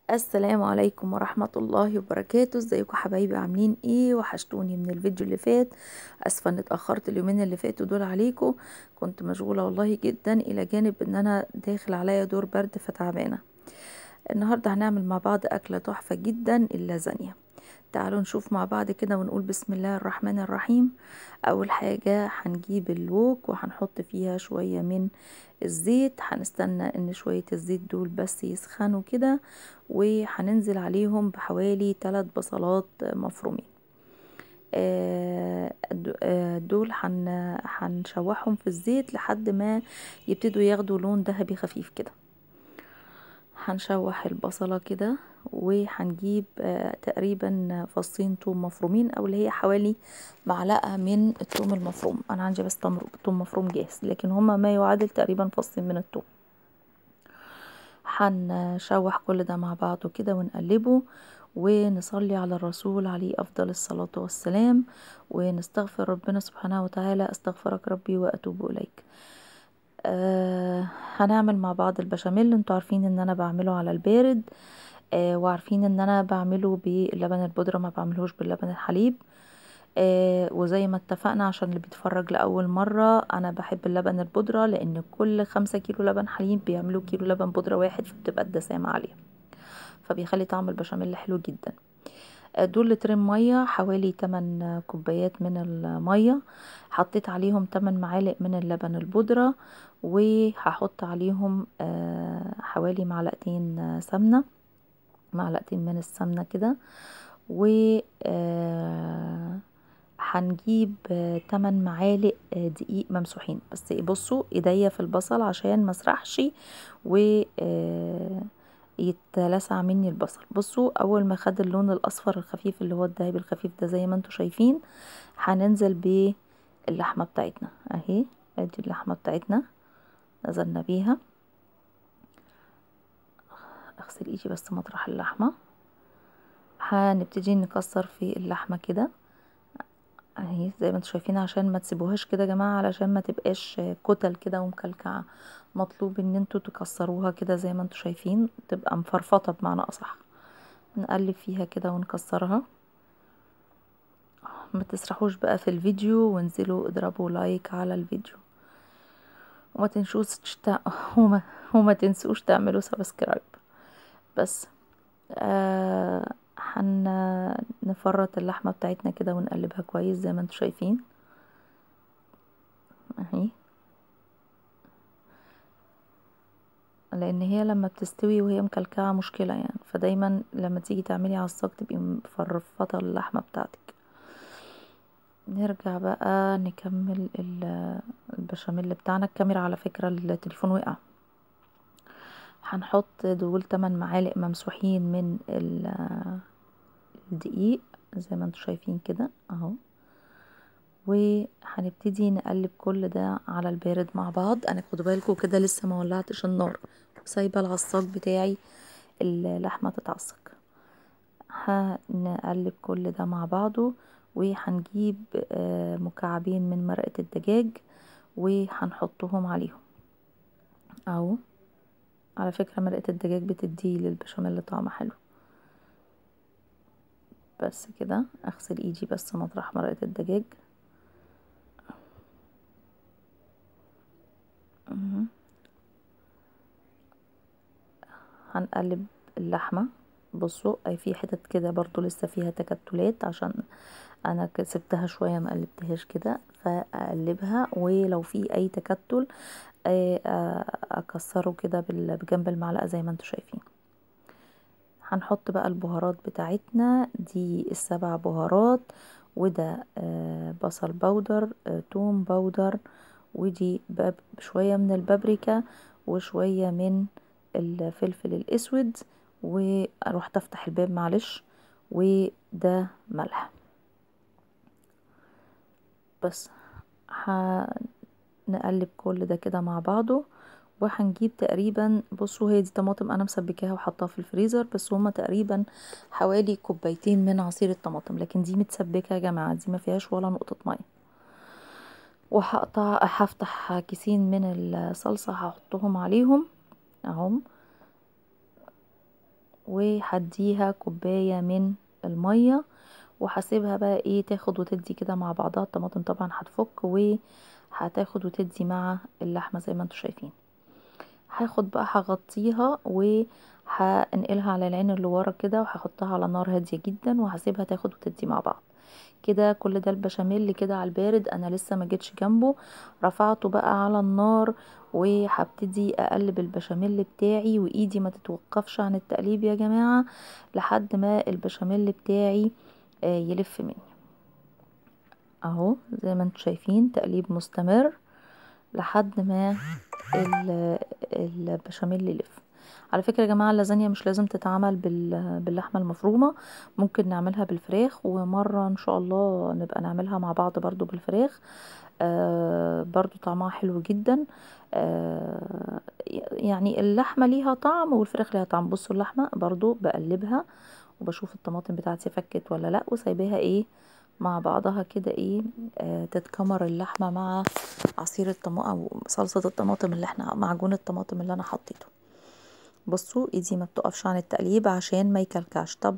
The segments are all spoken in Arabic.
السلام عليكم ورحمة الله وبركاته. ازيكم حبايبي؟ عاملين ايه؟ وحشتوني من الفيديو اللي فات. اسفة اني اتأخرت اليومين اللي فاتوا دول عليكم، كنت مشغولة والله جدا، الى جانب ان انا داخل عليا دور برد فتعبانة. النهاردة هنعمل مع بعض اكلة تحفة جدا، اللازانيا. تعالوا نشوف مع بعض كده ونقول بسم الله الرحمن الرحيم. اول حاجة هنجيب الوك وهنحط فيها شوية من الزيت، هنستنى ان شوية الزيت دول بس يسخنوا كده، وهننزل عليهم بحوالي 3 بصلات مفرومين. دول هنشوحهم في الزيت لحد ما يبتدوا ياخدوا لون ذهبي خفيف كده. هنشوح البصلة كده، وهنجيب تقريبا فصين توم مفرومين، او اللي هي حوالي معلقة من التوم المفروم. انا عندي بس توم مفروم جاهز، لكن هما ما يعادل تقريبا فصين من التوم. هنشوح كل ده مع بعضه كده ونقلبه، ونصلي على الرسول عليه افضل الصلاة والسلام، ونستغفر ربنا سبحانه وتعالى. استغفرك ربي واتوب اليك. هنعمل مع بعض البشاميل. انتوا عارفين ان انا بعمله على البارد، وعارفين ان انا بعمله باللبن البودرة، ما بعملهوش باللبن الحليب. وزي ما اتفقنا، عشان اللي بيتفرج لأول مرة، انا بحب اللبن البودرة، لان كل 5 كيلو لبن حليب بيعملوا كيلو لبن بودرة واحد، فبتبقى الدسامة عالية، فبيخلي طعم البشاميل حلو جدا. دول لترين مية، حوالي 8 كوبايات من المية. حطيت عليهم 8 معالق من اللبن البودرة، وهحط عليهم حوالي معلقتين سمنة، معلقتين من السمنة كده. و هنجيب 8 معالق دقيق ممسوحين. بس بصوا ايديا في البصل عشان مسرحش و يتلسع مني البصل. بصوا اول ما خد اللون الاصفر الخفيف اللي هو الدهبي الخفيف ده زي ما انتوا شايفين، هننزل باللحمة بتاعتنا اهي. ادي اللحمة بتاعتنا نزلنا بيها. اغسل ايدي بس مطرح اللحمة. هنبتدي نكسر في اللحمة كده اهي زي ما انتوا شايفين، عشان ما تسيبوهاش كده يا جماعة، علشان ما تبقاش كتل كده ومكلكعة. مطلوب ان انتوا تكسروها كده زي ما انتوا شايفين، تبقى مفرفطة بمعنى اصح. نقلب فيها كده ونكسرها. ما تسرحوش بقى في الفيديو، وانزلوا اضربوا لايك على الفيديو، وما تنسوش وما, وما تنسوش تعملوا سبسكرايب. بس هنفرط اللحمة بتاعتنا كده ونقلبها كويس زي ما انتوا شايفين اهي. لان هي لما بتستوي وهي مكلكعة مشكلة يعني، فدايما لما تيجي تعملي عصاك تبقي مفرفطة اللحمة بتاعتك. نرجع بقى نكمل البشاميل بتاعنا. الكاميرا على فكرة التليفون وقع. هنحط دول 8 معالق ممسوحين من الدقيق زي ما انتوا شايفين كده اهو. وهنبتدي نقلب كل ده على البارد مع بعض. انا خدوا بالكم كده لسه ما ولعتش النار، سايبه العصاك بتاعي اللحمه تتعصق. هنقلب كل ده مع بعضه، وهنجيب مكعبين من مرقه الدجاج وهنحطهم عليهم اهو. على فكره مرقه الدجاج بتدي للبشاميل طعم حلو. بس كده اغسل ايدي بس مطرح مرقه الدجاج. هنقلب اللحمة. بصوا اي في حتت كده برضو لسه فيها تكتلات، عشان انا سبتها شوية ما قلبتهاش كده، فاقلبها ولو في اي تكتل اكسره كده بجنب المعلقة زي ما انتوا شايفين. هنحط بقى البهارات بتاعتنا دي، ال7 بهارات، وده بصل بودر، توم بودر، ودي شوية من البابريكا، وشوية من الفلفل الاسود، واروح افتح الباب معلش، وده ملح. بس هنقلب كل ده كده مع بعضه. وهنجيب تقريبا، بصوا هي دي طماطم انا مسبكاها وحطاها في الفريزر، بس هما تقريبا حوالي كوبايتين من عصير الطماطم، لكن دي متسبكه يا جماعه، دي ما فيهاش ولا نقطه ميه. هفتح كيسين من الصلصه هحطهم عليهم اهم. وهديها كوباية من المية، وهسيبها بقى ايه تاخد وتدي كده مع بعضها. الطماطم طبعا هتفك وهتاخد وتدي مع اللحمة زي ما انتوا شايفين. هاخد بقى هغطيها وهنقلها على العين اللي ورا كده، وهحطها على نار هادية جدا وهسيبها تاخد وتدي مع بعض كده. كل ده البشاميل كده على البارد، انا لسه ما جيتش جنبه، رفعته بقى على النار وهبتدي اقلب البشاميل بتاعي، وايدي ما تتوقفش عن التقليب يا جماعة لحد ما البشاميل بتاعي يلف مني اهو. زي ما انتم شايفين تقليب مستمر لحد ما البشاميل يلف. على فكرة يا جماعة اللازانيا مش لازم تتعمل باللحمة المفرومة، ممكن نعملها بالفراخ، ومرة ان شاء الله نبقى نعملها مع بعض برضو بالفراخ. برضو طعمها حلو جدا. يعني اللحمة ليها طعم والفراخ ليها طعم. بصوا اللحمة برضو بقلبها وبشوف الطماطم بتاعتي فكت ولا لا، وسايباها ايه مع بعضها كده ايه تتكمر اللحمة مع عصير الطماطم او صلصة الطماطم اللي احنا معجون الطماطم اللي انا حطيته. بصوا ايدي ما بتقفش عن التقليب عشان ما يكلكعش. طب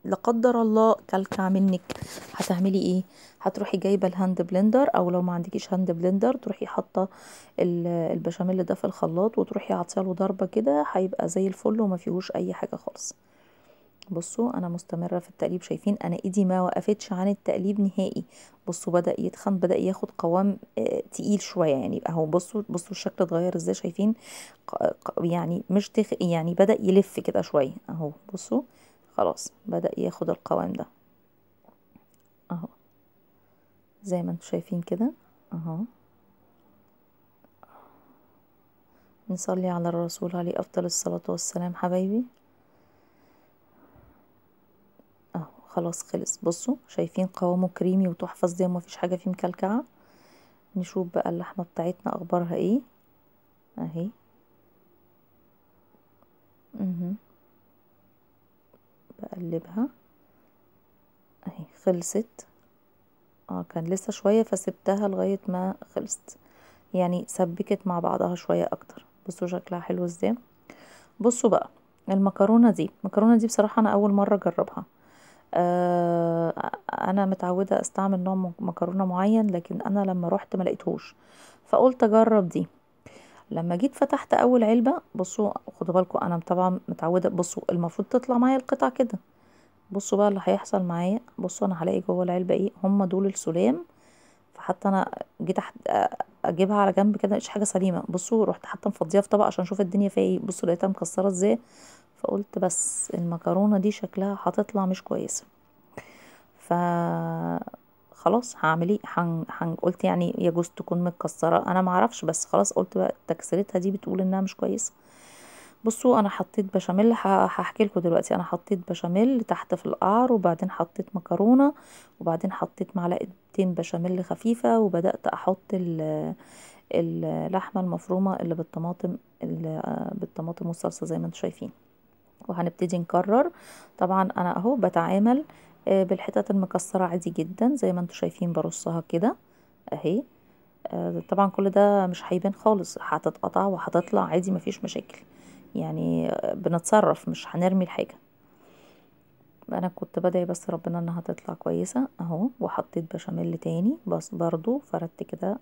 لا قدر الله كلكع منك هتعملي ايه؟ هتروحي جايبه الهاند بلندر، او لو ما عندكيش هاند بلندر تروحي حاطه البشاميل ده في الخلاط وتروحي عاطياله ضربه كده، هيبقى زي الفل وما فيهوش اي حاجه خالص. بصوا انا مستمره في التقليب، شايفين انا ايدي ما وقفتش عن التقليب نهائي. بصوا بدأ يتخن، بدأ ياخد قوام تقيل شويه يعني اهو. بصوا الشكل اتغير ازاي، شايفين يعني مش يعني بدأ يلف كده شويه اهو. بصوا خلاص بدأ ياخد القوام ده اهو زي ما انتم شايفين كده اهو. نصلي على الرسول عليه افضل الصلاة والسلام حبايبي اهو. خلاص خلص. بصوا شايفين قوامه كريمي وتحفة ازاي وما فيش حاجة فيه مكلكعة. نشوف بقى اللحمة بتاعتنا اخبارها ايه اهي. اها بقلبها اهي خلصت. كان لسه شوية فسبتها لغاية ما خلصت، يعني سبكت مع بعضها شوية اكتر. بصوا شكلها حلو ازاي. بصوا بقى المكرونة دي بصراحة انا اول مرة اجربها. انا متعودة استعمل نوع مكرونة معين، لكن انا لما روحت ما لقيتهوش فقلت اجرب دي. لما جيت فتحت اول علبة، بصوا خدوا بالكم انا طبعا متعودة، بصوا المفروض تطلع معايا القطع كده. بصوا بقى اللي هيحصل معايا، بصوا انا هلاقي جوه العلبة ايه، هم دول السلام. فحتى انا جيت اجيبها على جنب كده مش حاجة سليمة. بصوا رحت حتى مفضيها في طبق عشان اشوف الدنيا فيها ايه. بصوا لقيتها مكسرة ازاي. فقلت بس المكرونة دي شكلها هتطلع مش كويسة. ف خلاص هعمل ايه، قلت يعني يجوز تكون متكسره انا معرفش، بس خلاص قلت بقى تكسيرتها دي بتقول انها مش كويسه. بصوا انا حطيت بشاميل، هحكي لكم دلوقتي. انا حطيت بشاميل تحت في القعر، وبعدين حطيت مكرونه، وبعدين حطيت معلقتين بشاميل خفيفه، وبدات احط اللحمه المفرومه اللي بالطماطم، اللي بالطماطم والصلصه زي ما انتم شايفين. وهنبتدي نكرر. طبعا انا اهو بتعامل بالحتت المكسرة عادي جدا زي ما انتم شايفين برصها كده اهي. طبعا كل ده مش هيبان خالص، هتتقطع وهتطلع عادي مفيش مشاكل يعني. بنتصرف مش هنرمي الحاجة. انا كنت بدعي بس ربنا انها تطلع كويسة اهو. وحطيت بشاميل تاني بس برضو فردت كده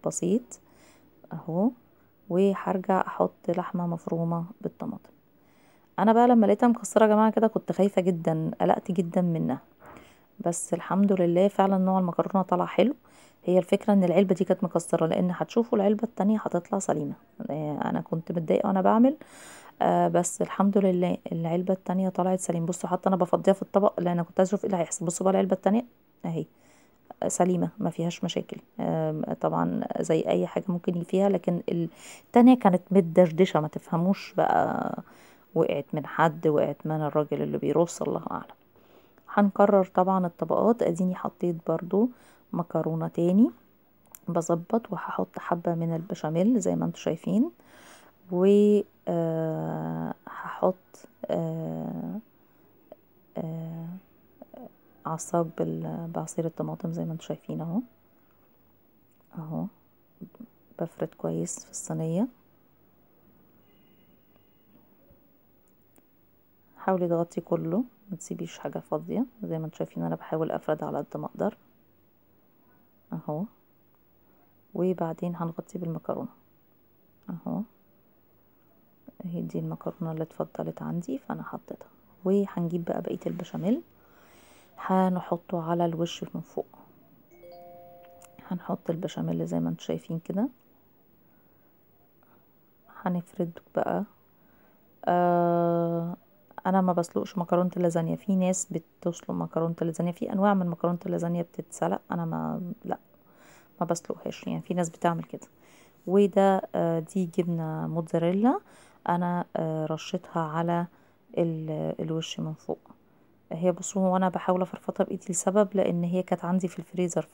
بسيط اهو. وهرجع احط لحمة مفرومة بالطماطم. انا بقى لما لقيتها مكسره يا جماعه كده كنت خايفه جدا، قلقت جدا منها، بس الحمد لله فعلا نوع المكرونه طلع حلو. هي الفكره ان العلبه دي كانت مكسره، لان هتشوفوا العلبه التانية هتطلع سليمه. انا كنت متضايقه وانا بعمل بس الحمد لله العلبه التانية طلعت سليمه. بصوا حتى انا بفضيها في الطبق لان انا كنت عايزه اشوف ايه اللي هيحصل. بصوا بقى العلبه التانية اهي سليمه ما فيهاش مشاكل. طبعا زي اي حاجه ممكن فيها، لكن التانية كانت متدشدشه ما تفهموش بقى، وقعت من حد، وقعت من الراجل اللي بيرص، الله اعلم. هنكرر طبعا الطبقات. اديني حطيت برضو مكرونة تاني بظبط، وهحط حبة من البشاميل زي ما انتم شايفين، و هحط عصاج بعصير الطماطم زي ما انتم شايفين اهو. اهو بفرد كويس في الصينية حاولي تغطي كله، ما تسيبيش حاجه فاضيه. زي ما انتم شايفين انا بحاول افرد على قد ما اقدر اهو. وبعدين هنغطي بالمكرونه اهو. اهي دي المكرونه اللي اتفضلت عندي فانا حطيتها. وهنجيب بقى بقيه البشاميل هنحطه على الوش من فوق. هنحط البشاميل زي ما انتم شايفين كده. هنفرد بقى. انا ما بسلقش مكرونه اللازانيا. في ناس بتسلق مكرونه اللازانيا، في انواع من مكرونه اللازانيا بتتسلق، انا ما لا ما بسلقهاش. يعني في ناس بتعمل كده. وده دي جبنه موتزاريلا انا رشيتها على الوش من فوق. هي بصوا، هو انا بحاول افرفطها بايدي لسبب، لان هي كانت عندي في الفريزر،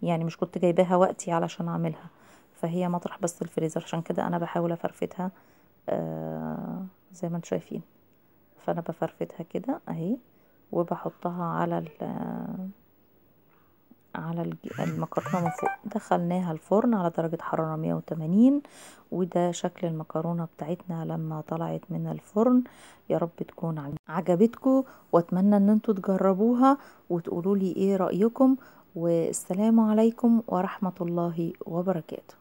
يعني مش كنت جايباها وقتي علشان اعملها، فهي مطرح بس الفريزر، عشان كده انا بحاول افرفتها زي ما انتم شايفين. فانا بفرفتها كده اهي، وبحطها على المكرونه من فوق. دخلناها الفرن على درجه حراره 180. وده شكل المكرونه بتاعتنا لما طلعت من الفرن. يا رب تكون عجبتكم، واتمنى ان انتوا تجربوها وتقولوا لي ايه رايكم. والسلام عليكم ورحمه الله وبركاته.